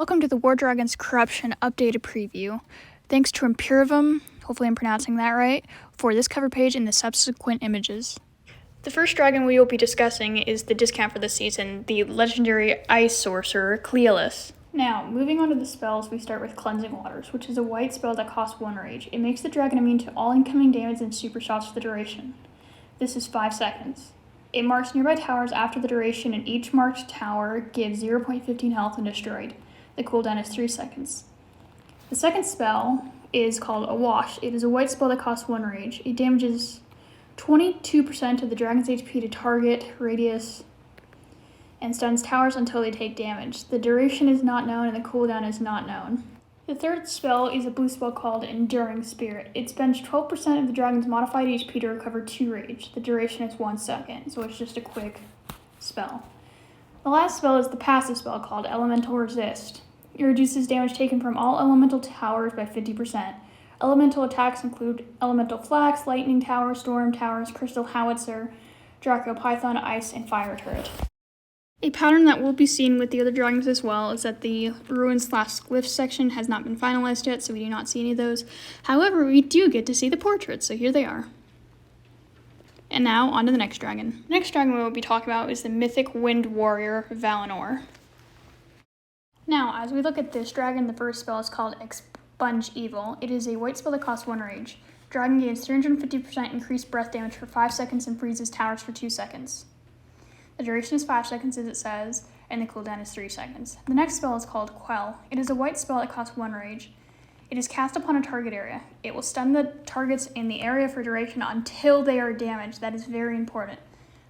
Welcome to the War Dragon's Corruption updated preview. Thanks to Impervm, hopefully I'm pronouncing that right, for this cover page and the subsequent images. The first dragon we will be discussing is the discount for this season, the legendary ice sorcerer, Cleolus. Now, moving on to the spells, we start with Cleansing Waters, which is a white spell that costs 1 rage. It makes the dragon immune to all incoming damage and super shots for the duration. This is 5 seconds. It marks nearby towers after the duration, and each marked tower gives 0.15 health when destroyed. The cooldown is 3 seconds. The second spell is called Awash. It is a white spell that costs 1 rage. It damages 22% of the dragon's HP to target radius and stuns towers until they take damage. The duration is not known and the cooldown is not known. The third spell is a blue spell called Enduring Spirit. It spends 12% of the dragon's modified HP to recover 2 rage. The duration is 1 second, so it's just a quick spell. The last spell is the passive spell called Elemental Resist. It reduces damage taken from all elemental towers by 50%. Elemental attacks include Elemental Flax, Lightning Tower, Storm Towers, Crystal Howitzer, Draco Python, Ice, and Fire Turret. A pattern that will be seen with the other dragons as well is that the ruins/glyphs section has not been finalized yet, so we do not see any of those. However, we do get to see the portraits, so here they are. And now, on to the next dragon. The next dragon we will be talking about is the mythic wind warrior, Valinor. Now, as we look at this dragon, the first spell is called Expunge Evil. It is a white spell that costs 1 rage. Dragon gains 350% increased breath damage for 5 seconds and freezes towers for 2 seconds. The duration is 5 seconds, as it says, and the cooldown is 3 seconds. The next spell is called Quell. It is a white spell that costs 1 rage. It is cast upon a target area. It will stun the targets in the area for duration until they are damaged. That is very important.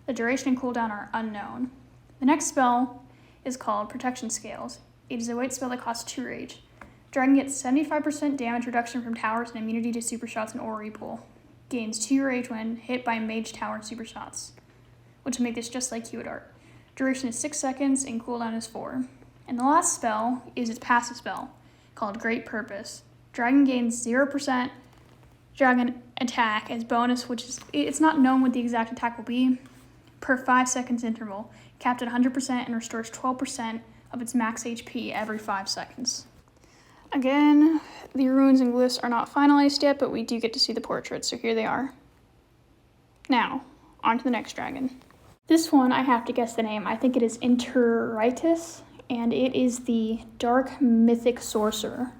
The duration and cooldown are unknown. The next spell is called Protection Scales. It is a white spell that costs 2 rage. Dragon gets 75% damage reduction from towers and immunity to super shots and Ori Pool. Gains 2 rage when hit by mage tower and super shots, which will make this just like Hewitt Art. Duration is 6 seconds and cooldown is 4. And the last spell is its passive spell, called Great Purpose. Dragon gains 0% dragon attack as bonus, which is, it's not known what the exact attack will be, per 5 seconds interval, capped at 100% and restores 12% of its max HP every 5 seconds. Again, the runes and glyphs are not finalized yet, but we do get to see the portraits, so here they are. Now, on to the next dragon. This one, I have to guess the name. I think it is Interritus, and it is the Dark Mythic Sorcerer.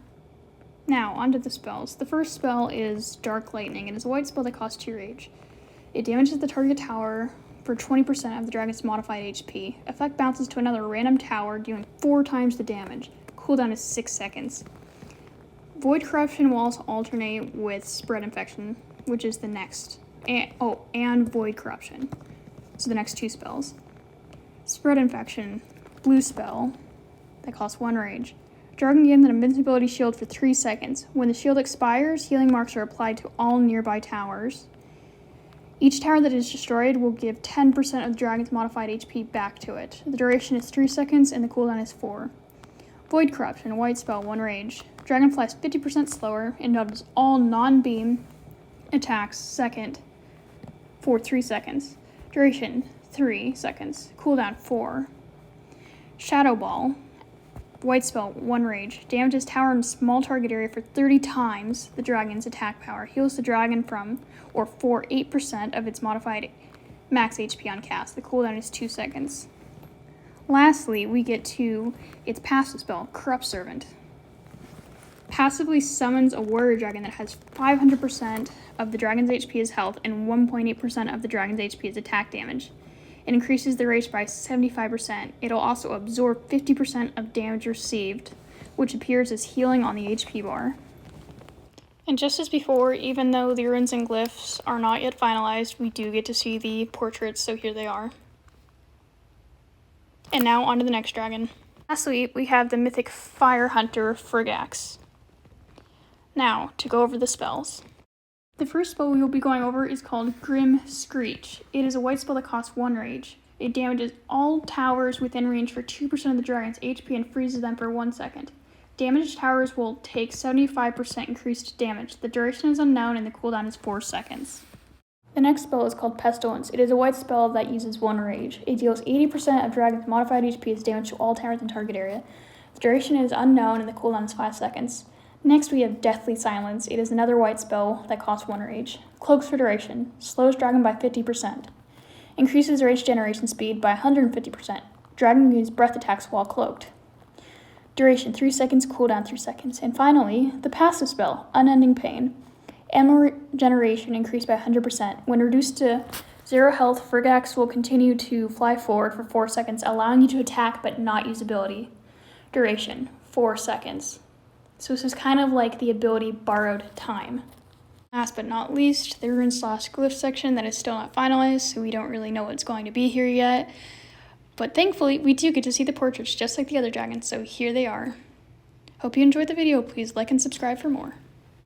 Now, onto the spells. The first spell is Dark Lightning. It is a white spell that costs 2 rage. It damages the target tower for 20% of the dragon's modified HP. Effect bounces to another random tower, dealing 4 times the damage. Cooldown is 6 seconds. Void Corruption will also alternate with Spread Infection, which is the next. And Void Corruption. So the next 2 spells. Spread Infection, blue spell that costs 1 rage. Dragon gains an invincibility shield for 3 seconds. When the shield expires, healing marks are applied to all nearby towers. Each tower that is destroyed will give 10% of the dragon's modified HP back to it. The duration is 3 seconds and the cooldown is 4. Void Corruption, white spell, 1 rage. Dragon flies 50% slower and dodges all non-beam attacks second for 3 seconds. Duration, 3 seconds. Cooldown, 4. Shadow Ball, white spell, 1 rage. Damages tower in small target area for 30 times the dragon's attack power. Heals the dragon from, or for 8% of its modified max HP on cast. The cooldown is 2 seconds. Lastly, we get to its passive spell, Corrupt Servant. Passively summons a warrior dragon that has 500% of the dragon's HP as health and 1.8% of the dragon's HP as attack damage. It increases the rage by 75%. It'll also absorb 50% of damage received, which appears as healing on the HP bar. And just as before, even though the runes and glyphs are not yet finalized, we do get to see the portraits, so here they are. And now on to the next dragon. Lastly, we have the mythic fire hunter, Frigax. Now, to go over the spells. The first spell we will be going over is called Grim Screech. It is a white spell that costs 1 rage. It damages all towers within range for 2% of the dragon's HP and freezes them for 1 second. Damaged towers will take 75% increased damage. The duration is unknown and the cooldown is 4 seconds. The next spell is called Pestilence. It is a white spell that uses 1 rage. It deals 80% of dragon's modified HP as damage to all towers in target area. Duration is unknown and the cooldown is 5 seconds. Next we have Deathly Silence. It is another white spell that costs 1 rage. Cloaks for duration. Slows dragon by 50%. Increases rage generation speed by 150%. Dragon use breath attacks while cloaked. Duration 3 seconds, cooldown 3 seconds. And finally, the passive spell, Unending Pain. Ammo generation increased by 100%. When reduced to 0 health, Frigax will continue to fly forward for 4 seconds, allowing you to attack but not use ability. Duration 4 seconds. So this is kind of like the ability Borrowed Time. Last but not least, the runes/glyph section that is still not finalized, so we don't really know what's going to be here yet. But thankfully, we do get to see the portraits just like the other dragons, so here they are. Hope you enjoyed the video. Please like and subscribe for more.